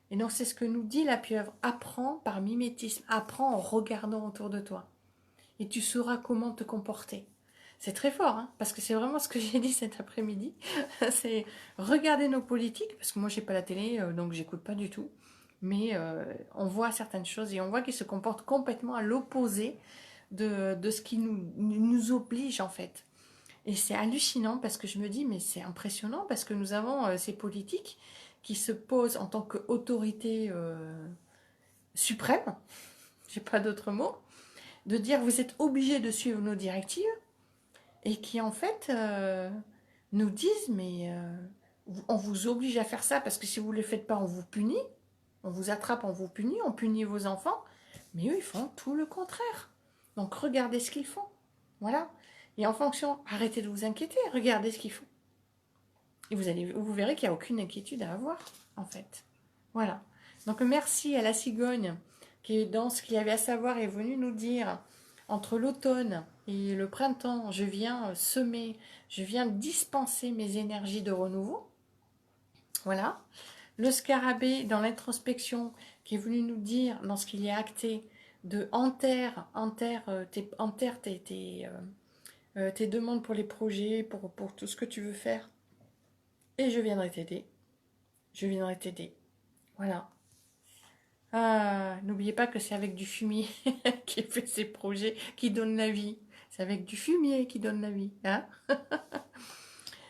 Et donc c'est ce que nous dit la pieuvre, apprends par mimétisme, apprends en regardant autour de toi. Et tu sauras comment te comporter. C'est très fort, hein, parce que c'est vraiment ce que j'ai dit cet après-midi. C'est regarder nos politiques, parce que moi j'ai pas la télé, donc j'écoute pas du tout. Mais on voit certaines choses et on voit qu'ils se comportent complètement à l'opposé de ce qui nous oblige en fait. Et c'est hallucinant parce que je me dis, mais c'est impressionnant parce que nous avons ces politiques qui se posent en tant qu'autorité suprême, j'ai pas d'autre mot, de dire vous êtes obligés de suivre nos directives et qui en fait nous disent mais on vous oblige à faire ça parce que si vous ne le faites pas on vous punit, on vous attrape, on vous punit, on punit vos enfants, mais eux ils font tout le contraire. Donc regardez ce qu'ils font, voilà. Et en fonction, arrêtez de vous inquiéter, regardez ce qu'ils font. Et vous verrez qu'il n'y a aucune inquiétude à avoir, en fait. Voilà. Donc merci à la cigogne qui, dans ce qu'il y avait à savoir, est venue nous dire entre l'automne et le printemps, je viens semer, je viens dispenser mes énergies de renouveau. Voilà. Le scarabée, dans l'introspection, qui est venu nous dire, dans ce qu'il y a acté, de enterre tes demandes pour les projets, pour tout ce que tu veux faire. Et je viendrai t'aider. Je viendrai t'aider. Voilà. Ah, n'oubliez pas que c'est avec du fumier qui fait ces projets, qui donne la vie. C'est avec du fumier qui donne la vie. Hein.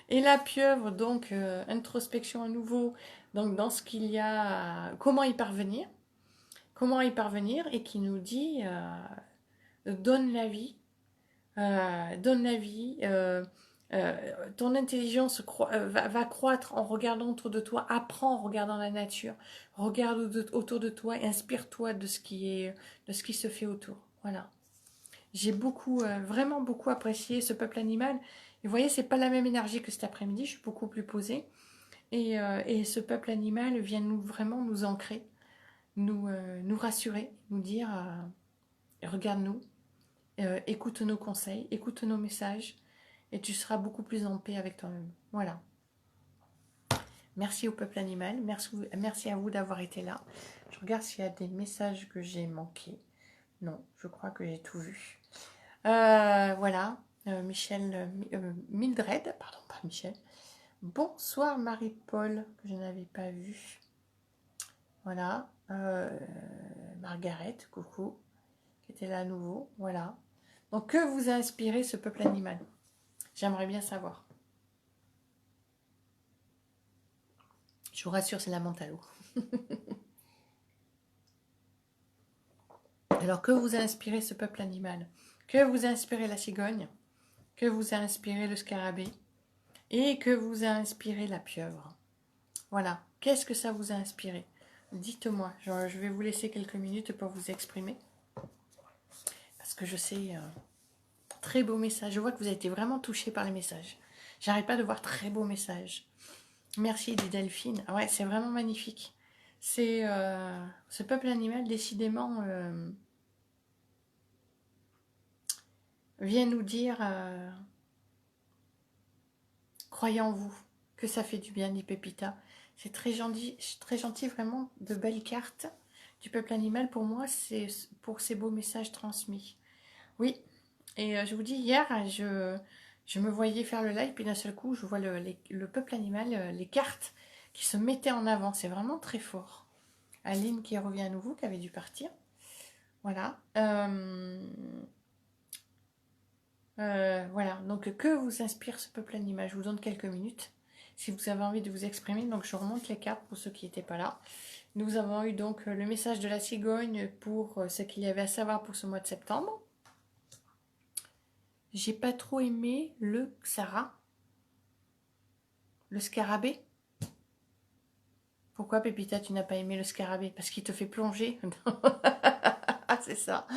Et la pieuvre, donc, introspection à nouveau, donc dans ce qu'il y a, comment y parvenir. Comment y parvenir, et qui nous dit, donne la vie, donne la vie, ton intelligence va croître en regardant autour de toi, apprends en regardant la nature, regarde autour de toi, inspire-toi de ce qui se fait autour. Voilà. J'ai beaucoup, vraiment beaucoup apprécié ce peuple animal. Et vous voyez, c'est pas la même énergie que cet après-midi, je suis beaucoup plus posée. Et ce peuple animal vient vraiment nous ancrer, nous rassurer, nous dire, regarde-nous, écoute nos conseils, écoute nos messages, et tu seras beaucoup plus en paix avec toi-même. Voilà. Merci au peuple animal, merci à vous d'avoir été là. Je regarde s'il y a des messages que j'ai manqués. Non, je crois que j'ai tout vu. Voilà, Mildred, pardon, pas Michel. Bonsoir Marie-Paul, que je n'avais pas vu. Voilà, Margaret, coucou, qui était là à nouveau. Voilà. Donc, que vous a inspiré ce peuple animal? J'aimerais bien savoir. Je vous rassure, c'est la menthe à l'eau. Alors, que vous a inspiré ce peuple animal? Que vous a inspiré la cigogne? Que vous a inspiré le scarabée? Et que vous a inspiré la pieuvre? Voilà. Qu'est-ce que ça vous a inspiré? Dites-moi. Je vais vous laisser quelques minutes pour vous exprimer. Parce que je sais... très beau message. Je vois que vous avez été vraiment touchés par les messages. J'arrête pas de voir très beaux messages. Merci, dit Delphine. Ah ouais, c'est vraiment magnifique. C'est ce peuple animal, décidément, vient nous dire, croyez en vous, que ça fait du bien, dit Pépita. C'est très gentil, vraiment, de belles cartes du peuple animal. Pour moi, c'est pour ces beaux messages transmis. Oui, et je vous dis, hier, je me voyais faire le live, puis d'un seul coup, je vois le peuple animal, les cartes qui se mettaient en avant. C'est vraiment très fort. Aline qui revient à nouveau, qui avait dû partir. Voilà. Voilà. Donc, que vous inspire ce peuple animal? Je vous donne quelques minutes si vous avez envie de vous exprimer. Donc, je remonte les cartes pour ceux qui n'étaient pas là. Nous avons eu donc le message de la cigogne pour ce qu'il y avait à savoir pour ce mois de septembre. J'ai pas trop aimé le Xara. Le scarabée. Pourquoi, Pépita, tu n'as pas aimé le scarabée? Parce qu'il te fait plonger. C'est ça.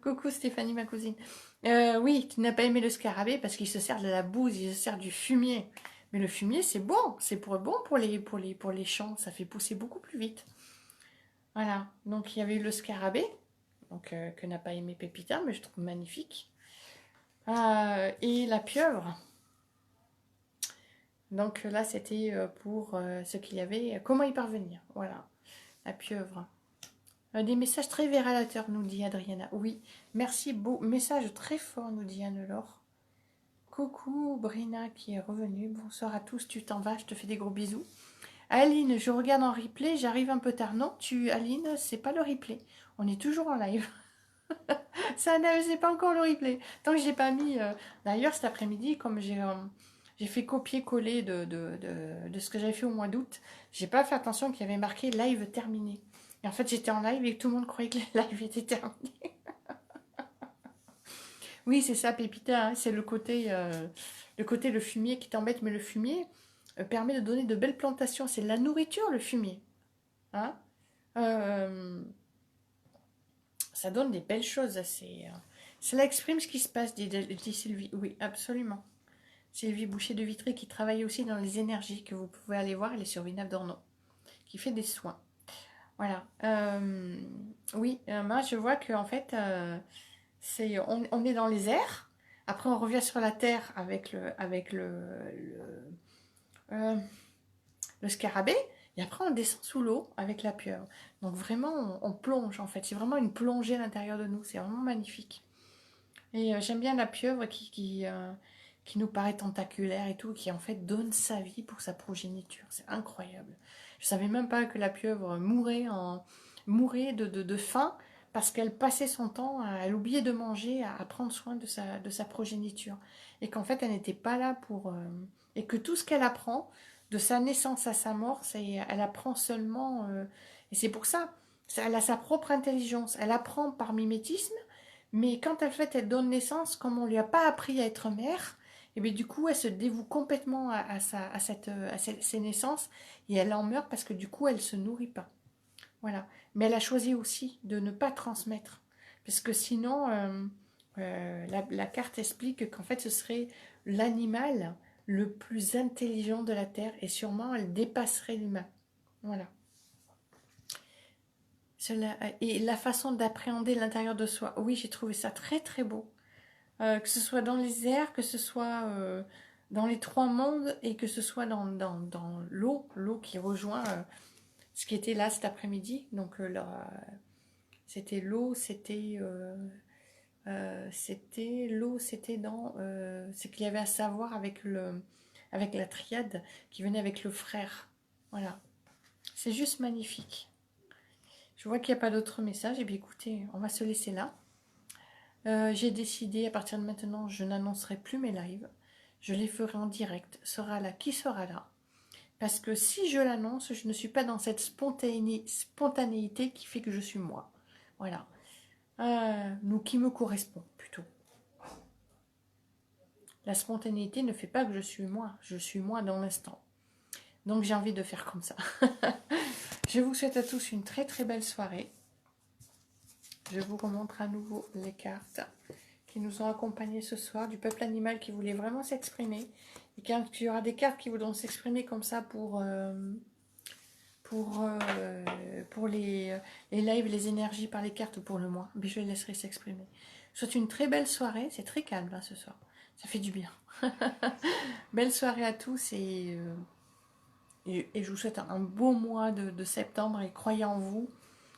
Coucou Stéphanie, ma cousine. Oui, tu n'as pas aimé le scarabée parce qu'il se sert de la bouse, il se sert du fumier. Mais le fumier, c'est bon. C'est bon pour les champs. Ça fait pousser beaucoup plus vite. Voilà. Donc, il y avait eu le scarabée, donc, que n'a pas aimé Pépita, mais je trouve magnifique. Et la pieuvre. Donc là, c'était pour ce qu'il y avait. Comment y parvenir? Voilà, la pieuvre. Des messages très révélateurs, nous dit Adriana. Oui, merci, beau message très fort, nous dit Anne-Laure. Coucou Brina qui est revenue. Bonsoir à tous, tu t'en vas, je te fais des gros bisous. Aline, je regarde en replay, j'arrive un peu tard. Non, Aline, c'est pas le replay. On est toujours en live. Ça, c'est pas encore le replay. Tant que j'ai pas mis... D'ailleurs, cet après-midi, comme j'ai fait copier-coller de ce que j'avais fait au mois d'août, j'ai pas fait attention qu'il y avait marqué live terminé. Et en fait, j'étais en live et tout le monde croyait que le live était terminé. Oui, c'est ça, Pépita, hein, c'est le côté le fumier qui t'embête, mais le fumier permet de donner de belles plantations. C'est de la nourriture, le fumier. Hein. Ça donne des belles choses. Cela exprime ce qui se passe, dit Sylvie. Oui, absolument. Sylvie Boucher de Vitré qui travaille aussi dans les énergies, que vous pouvez aller voir, elle est sur Villeneuve d'Ornon, qui fait des soins. Voilà. Oui, moi je vois que en fait, On est dans les airs, après on revient sur la terre euh, le scarabée, et après on descend sous l'eau avec la pieuvre. Donc vraiment, on plonge en fait. C'est vraiment une plongée à l'intérieur de nous. C'est vraiment magnifique. Et j'aime bien la pieuvre qui nous paraît tentaculaire et tout, qui en fait donne sa vie pour sa progéniture. C'est incroyable. Je savais même pas que la pieuvre mourait de faim parce qu'elle passait son temps, elle oubliait de manger, à prendre soin de sa progéniture. Et qu'en fait, elle n'était pas là pour... et que tout ce qu'elle apprend, de sa naissance à sa mort, elle apprend seulement... et c'est pour ça, elle a sa propre intelligence. Elle apprend par mimétisme, mais quand elle donne naissance, comme on ne lui a pas appris à être mère, et bien du coup, elle se dévoue complètement à ses naissances et elle en meurt parce que du coup, elle ne se nourrit pas. Voilà. Mais elle a choisi aussi de ne pas transmettre. Parce que sinon, la carte explique qu'en fait, ce serait l'animal le plus intelligent de la Terre et sûrement, elle dépasserait l'humain. Voilà. Et la façon d'appréhender l'intérieur de soi. Oui, j'ai trouvé ça très très beau. Que ce soit dans les airs, que ce soit dans les trois mondes et que ce soit dans l'eau qui rejoint ce qui était là cet après-midi. Donc c'était l'eau, c'était dans ce qu'il y avait à savoir avec la triade qui venait avec le frère. Voilà, c'est juste magnifique. Je vois qu'il n'y a pas d'autres messages. Et bien écoutez, on va se laisser là. J'ai décidé, à partir de maintenant, je n'annoncerai plus mes lives. Je les ferai en direct. Sera là qui sera là. Parce que si je l'annonce, je ne suis pas dans cette spontanéité qui fait que je suis moi. Voilà. Qui me correspond plutôt. La spontanéité ne fait pas que je suis moi. Je suis moi dans l'instant. Donc j'ai envie de faire comme ça. Je vous souhaite à tous une très très belle soirée. Je vous remontre à nouveau les cartes qui nous ont accompagnés ce soir, du peuple animal qui voulait vraiment s'exprimer. Et quand il y aura des cartes qui voudront s'exprimer comme ça pour les lives, les énergies par les cartes pour le mois, mais je les laisserai s'exprimer. Je vous souhaite une très belle soirée, c'est très calme là, ce soir, ça fait du bien. Belle soirée à tous et je vous souhaite un beau mois de septembre et croyez en vous,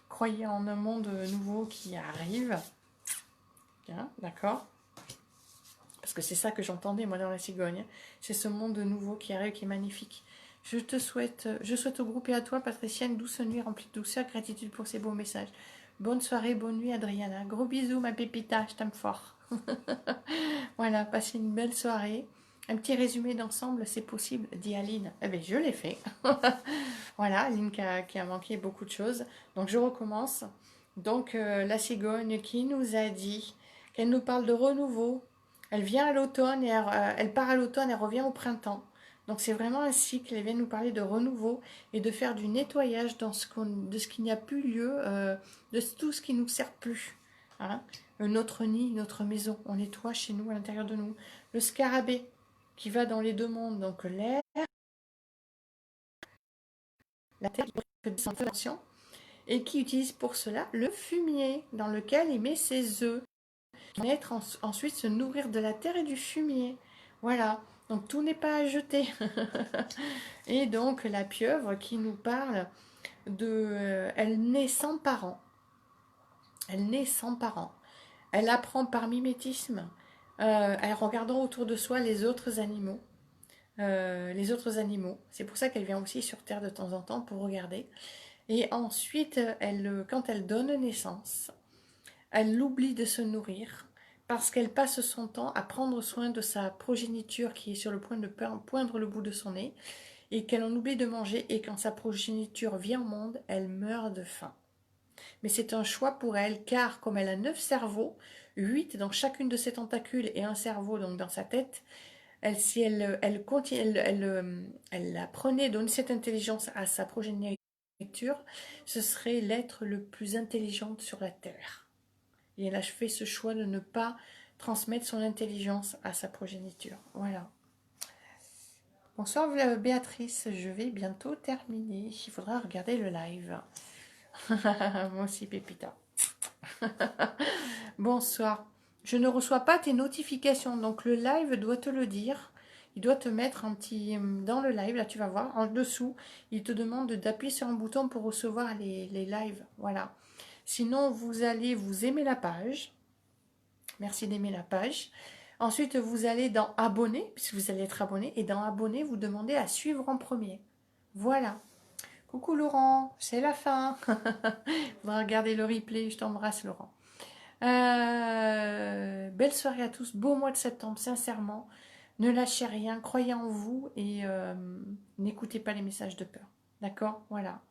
croyez en un monde nouveau qui arrive. Bien, d'accord? Parce que c'est ça que j'entendais moi dans la cigogne. C'est ce monde nouveau qui arrive, qui est magnifique. Je souhaite au groupe et à toi, Patricia, une douce nuit remplie de douceur, gratitude pour ces beaux messages. Bonne soirée, bonne nuit, Adriana. Gros bisous, ma pépita, je t'aime fort. Voilà, passez une belle soirée. Un petit résumé d'ensemble, c'est possible, dit Aline. Eh bien, je l'ai fait. Voilà, Aline qui a manqué beaucoup de choses. Donc, je recommence. Donc, la cigogne qui nous a dit qu'elle nous parle de renouveau. Elle vient à l'automne et elle part à l'automne et revient au printemps. Donc c'est vraiment un cycle, elle vient nous parler de renouveau et de faire du nettoyage de ce qui n'y a plus lieu, de tout ce qui ne nous sert plus. Hein. Notre nid, notre maison, on nettoie chez nous, à l'intérieur de nous. Le scarabée qui va dans les deux mondes, donc l'air, la terre, et qui utilise pour cela le fumier dans lequel il met ses œufs. Ensuite se nourrir de la terre et du fumier. Voilà, donc tout n'est pas à jeter. Et donc la pieuvre qui nous parle elle naît sans parents. Elle naît sans parents. Elle apprend par mimétisme, en regardant autour de soi les autres animaux. C'est pour ça qu'elle vient aussi sur Terre de temps en temps pour regarder. Et ensuite, quand elle donne naissance, elle oublie de se nourrir parce qu'elle passe son temps à prendre soin de sa progéniture qui est sur le point de poindre le bout de son nez et qu'elle en oublie de manger et quand sa progéniture vient au monde, elle meurt de faim. Mais c'est un choix pour elle car comme elle a 9 cerveaux, 8 dans chacune de ses tentacules et un cerveau donc dans sa tête, si elle apprenait, donne cette intelligence à sa progéniture, ce serait l'être le plus intelligent sur la Terre. Et elle a fait ce choix de ne pas transmettre son intelligence à sa progéniture. Voilà. Bonsoir Béatrice, je vais bientôt terminer. Il faudra regarder le live. Moi aussi Pépita. Bonsoir. Je ne reçois pas tes notifications. Donc le live doit te le dire. Il doit te mettre un petit... Dans le live, là tu vas voir, en dessous, il te demande d'appuyer sur un bouton pour recevoir les lives. Voilà. Sinon, vous allez vous aimer la page. Merci d'aimer la page. Ensuite, vous allez dans abonner, puisque vous allez être abonné. Et dans abonner, vous demandez à suivre en premier. Voilà. Coucou Laurent, c'est la fin. On va regarder le replay. Je t'embrasse Laurent. Belle soirée à tous, beau mois de septembre, sincèrement. Ne lâchez rien, croyez en vous et n'écoutez pas les messages de peur. D'accord? Voilà.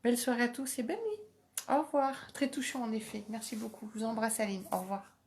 Belle soirée à tous et belle nuit. Au revoir. Très touchant en effet. Merci beaucoup. Je vous embrasse Aline. Au revoir.